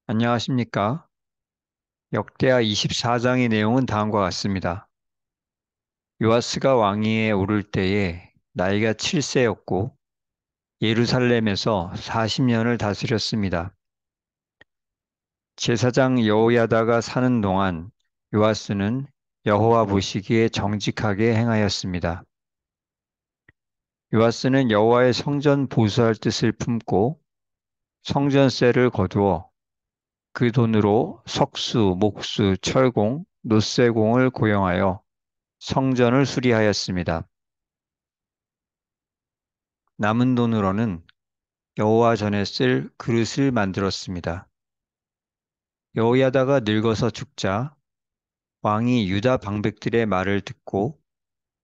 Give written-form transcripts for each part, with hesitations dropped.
안녕하십니까? 역대하 24장의 내용은 다음과 같습니다. 요아스가 왕위에 오를 때에 나이가 7세였고 예루살렘에서 40년을 다스렸습니다. 제사장 여호야다가 사는 동안 요아스는 여호와 보시기에 정직하게 행하였습니다. 요아스는 여호와의 성전 보수할 뜻을 품고 성전세를 거두어 그 돈으로 석수, 목수, 철공, 노쇠공을 고용하여 성전을 수리하였습니다. 남은 돈으로는 여호와 전에 쓸 그릇을 만들었습니다. 여호야다가 늙어서 죽자 왕이 유다 방백들의 말을 듣고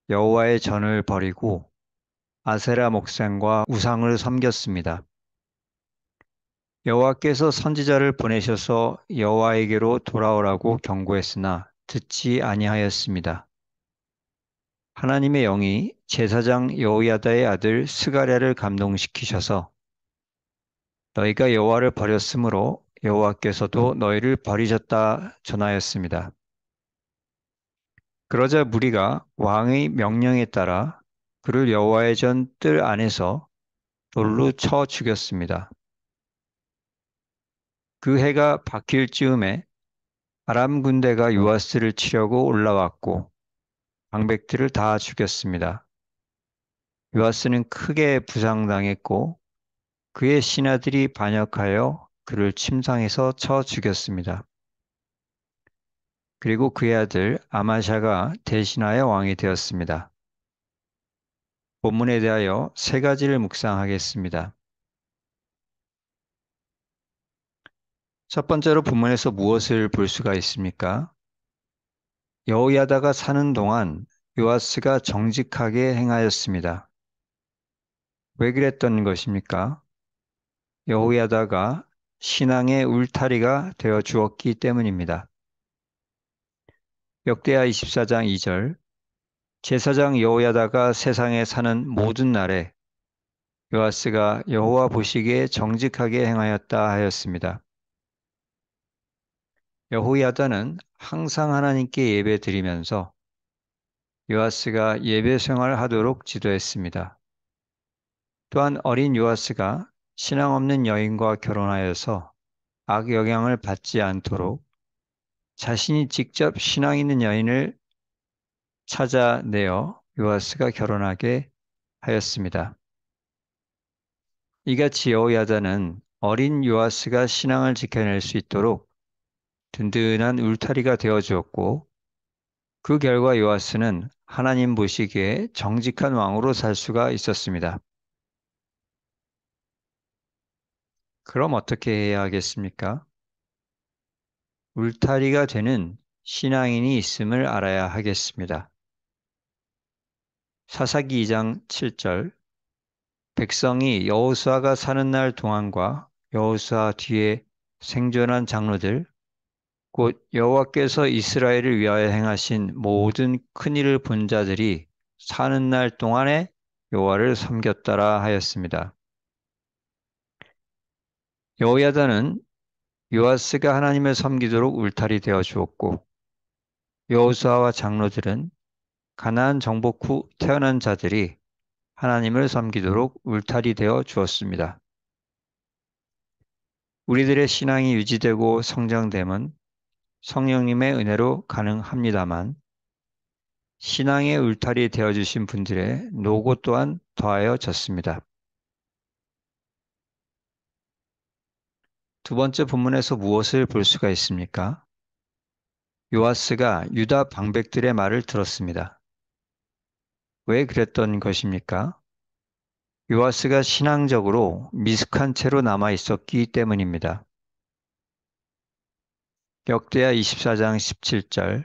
여호와의 전을 버리고 아세라 목상과 우상을 섬겼습니다. 여호와께서 선지자를 보내셔서 여호와에게로 돌아오라고 경고했으나 듣지 아니하였습니다. 하나님의 영이 제사장 여호야다의 아들 스가랴를 감동시키셔서 너희가 여호와를 버렸으므로 여호와께서도 너희를 버리셨다 전하였습니다. 그러자 무리가 왕의 명령에 따라 그를 여호와의 전 뜰 안에서 돌로 쳐 죽였습니다. 그 해가 바뀔 즈음에 아람 군대가 요아스를 치려고 올라왔고 방백들을 다 죽였습니다. 요아스는 크게 부상당했고 그의 신하들이 반역하여 그를 침상에서 쳐 죽였습니다. 그리고 그의 아들 아마샤가 대신하여 왕이 되었습니다. 본문에 대하여 세 가지를 묵상하겠습니다. 첫 번째로 본문에서 무엇을 볼 수가 있습니까? 여호야다가 사는 동안 요아스가 정직하게 행하였습니다. 왜 그랬던 것입니까? 여호야다가 신앙의 울타리가 되어 주었기 때문입니다. 역대하 24장 2절 제사장 여호야다가 세상에 사는 모든 날에 요아스가 여호와 보시기에 정직하게 행하였다 하였습니다. 여호야다는 항상 하나님께 예배드리면서 요아스가 예배 생활을 하도록 지도했습니다. 또한 어린 요아스가 신앙 없는 여인과 결혼하여서 악영향을 받지 않도록 자신이 직접 신앙 있는 여인을 찾아내어 요아스가 결혼하게 하였습니다. 이같이 여호야다는 어린 요아스가 신앙을 지켜낼 수 있도록 든든한 울타리가 되어 주었고 그 결과 요아스는 하나님 보시기에 정직한 왕으로 살 수가 있었습니다. 그럼 어떻게 해야 하겠습니까? 울타리가 되는 신앙인이 있음을 알아야 하겠습니다. 사사기 2장 7절 백성이 여호수아가 사는 날 동안과 여호수아 뒤에 생존한 장로들 곧 여호와께서 이스라엘을 위하여 행하신 모든 큰 일을 본 자들이 사는 날 동안에 여호와를 섬겼더라 하였습니다. 여호야다는 요아스가 하나님을 섬기도록 울타리 되어 주었고 여호수아와 장로들은 가나안 정복 후 태어난 자들이 하나님을 섬기도록 울타리 되어 주었습니다. 우리들의 신앙이 유지되고 성장됨은 성령님의 은혜로 가능합니다만 신앙의 울타리 되어주신 분들의 노고 또한 더하여졌습니다. 두 번째 본문에서 무엇을 볼 수가 있습니까? 요아스가 유다 방백들의 말을 들었습니다. 왜 그랬던 것입니까? 요아스가 신앙적으로 미숙한 채로 남아 있었기 때문입니다. 역대하 24장 17절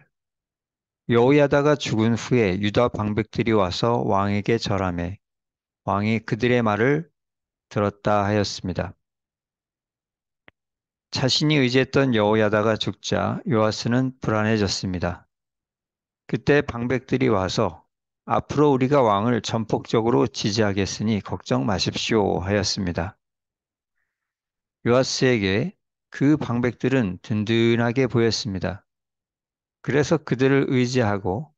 여호야다가 죽은 후에 유다 방백들이 와서 왕에게 절하매 왕이 그들의 말을 들었다 하였습니다. 자신이 의지했던 여호야다가 죽자 요아스는 불안해졌습니다. 그때 방백들이 와서 앞으로 우리가 왕을 전폭적으로 지지하겠으니 걱정 마십시오 하였습니다. 요아스에게 그 방백들은 든든하게 보였습니다. 그래서 그들을 의지하고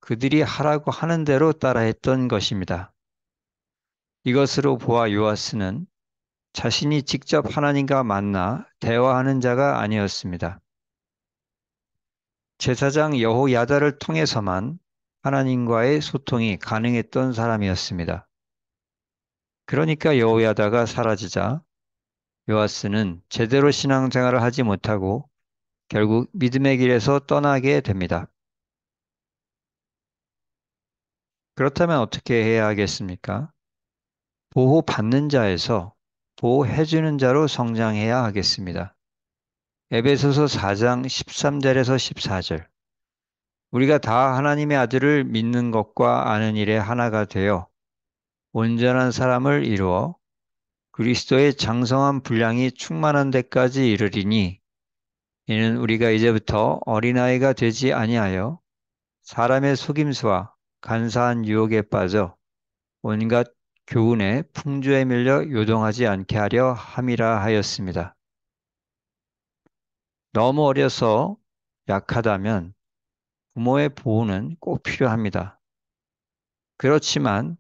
그들이 하라고 하는 대로 따라했던 것입니다. 이것으로 보아 요아스는 자신이 직접 하나님과 만나 대화하는 자가 아니었습니다. 제사장 여호야다를 통해서만 하나님과의 소통이 가능했던 사람이었습니다. 그러니까 여호야다가 사라지자 요아스는 제대로 신앙생활을 하지 못하고 결국 믿음의 길에서 떠나게 됩니다. 그렇다면 어떻게 해야 하겠습니까? 보호받는 자에서 보호해주는 자로 성장해야 하겠습니다. 에베소서 4장 13절에서 14절. 우리가 다 하나님의 아들을 믿는 것과 아는 일에 하나가 되어 온전한 사람을 이루어 그리스도의 장성한 분량이 충만한 데까지 이르리니 이는 우리가 이제부터 어린아이가 되지 아니하여 사람의 속임수와 간사한 유혹에 빠져 온갖 교훈의 풍조에 밀려 요동하지 않게 하려 함이라 하였습니다. 너무 어려서 약하다면 부모의 보호는 꼭 필요합니다. 그렇지만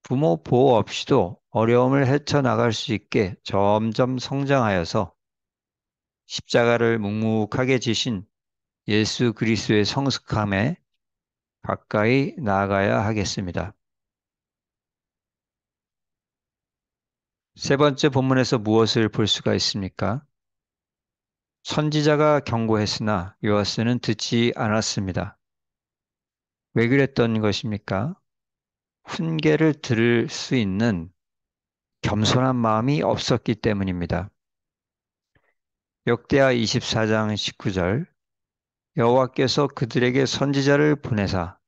부모 보호 없이도 어려움을 헤쳐나갈 수 있게 점점 성장하여서 십자가를 묵묵하게 지신 예수 그리스도의 성숙함에 가까이 나아가야 하겠습니다. 세 번째 본문에서 무엇을 볼 수가 있습니까? 선지자가 경고했으나 요아스는 듣지 않았습니다. 왜 그랬던 것입니까? 훈계를 들을 수 있는 겸손한 마음이 없었기 때문입니다. 역대하 24장 19절 여호와께서 그들에게 선지자를 보내사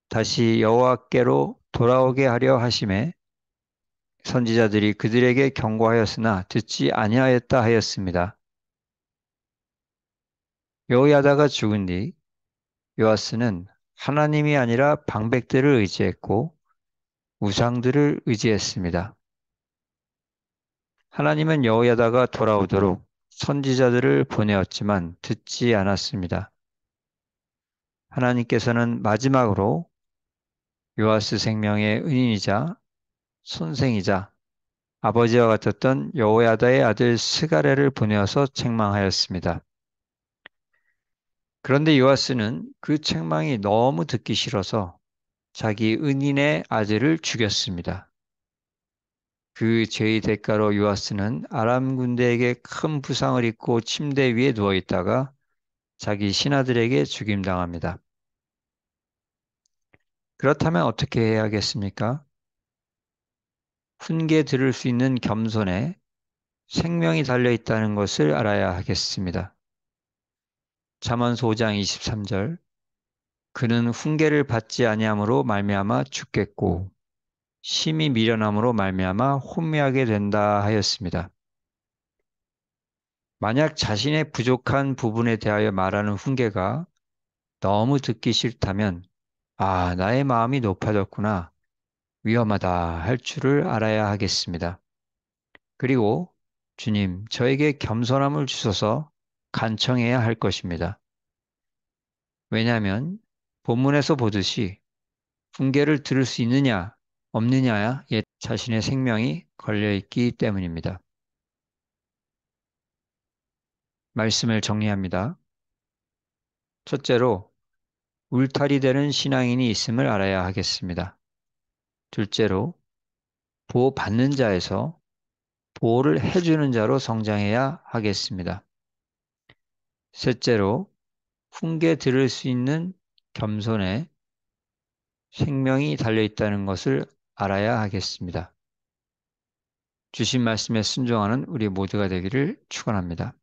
다시 여호와께로 돌아오게 하려 하심에 선지자들이 그들에게 경고하였으나 듣지 아니하였다 하였습니다. 여호야다가 죽은 뒤 요아스는 하나님이 아니라 방백들을 의지했고 우상들을 의지했습니다. 하나님은 여호야다가 돌아오도록 선지자들을 보내었지만 듣지 않았습니다. 하나님께서는 마지막으로 요아스 생명의 은인이자 손생이자 아버지와 같았던 여호야다의 아들 스가랴를 보내어서 책망하였습니다. 그런데 요아스는 그 책망이 너무 듣기 싫어서 자기 은인의 아들을 죽였습니다. 그 죄의 대가로 요아스는 아람 군대에게 큰 부상을 입고 침대 위에 누워 있다가 자기 신하들에게 죽임당합니다. 그렇다면 어떻게 해야겠습니까? 훈계 들을 수 있는 겸손에 생명이 달려 있다는 것을 알아야 하겠습니다. 잠언서 5장 23절 그는 훈계를 받지 아니함으로 말미암아 죽겠고 심히 미련함으로 말미암아 혼미하게 된다 하였습니다. 만약 자신의 부족한 부분에 대하여 말하는 훈계가 너무 듣기 싫다면 나의 마음이 높아졌구나. 위험하다 할 줄을 알아야 하겠습니다. 그리고 주님, 저에게 겸손함을 주셔서 간청해야 할 것입니다. 왜냐하면 본문에서 보듯이 훈계를 들을 수 있느냐, 없느냐에 자신의 생명이 걸려 있기 때문입니다. 말씀을 정리합니다. 첫째로, 울타리 되는 신앙인이 있음을 알아야 하겠습니다. 둘째로, 보호받는 자에서 보호를 해주는 자로 성장해야 하겠습니다. 셋째로, 훈계 들을 수 있는 겸손에 생명이 달려있다는 것을 알아야 하겠습니다. 주신 말씀에 순종하는 우리 모두가 되기를 축원합니다.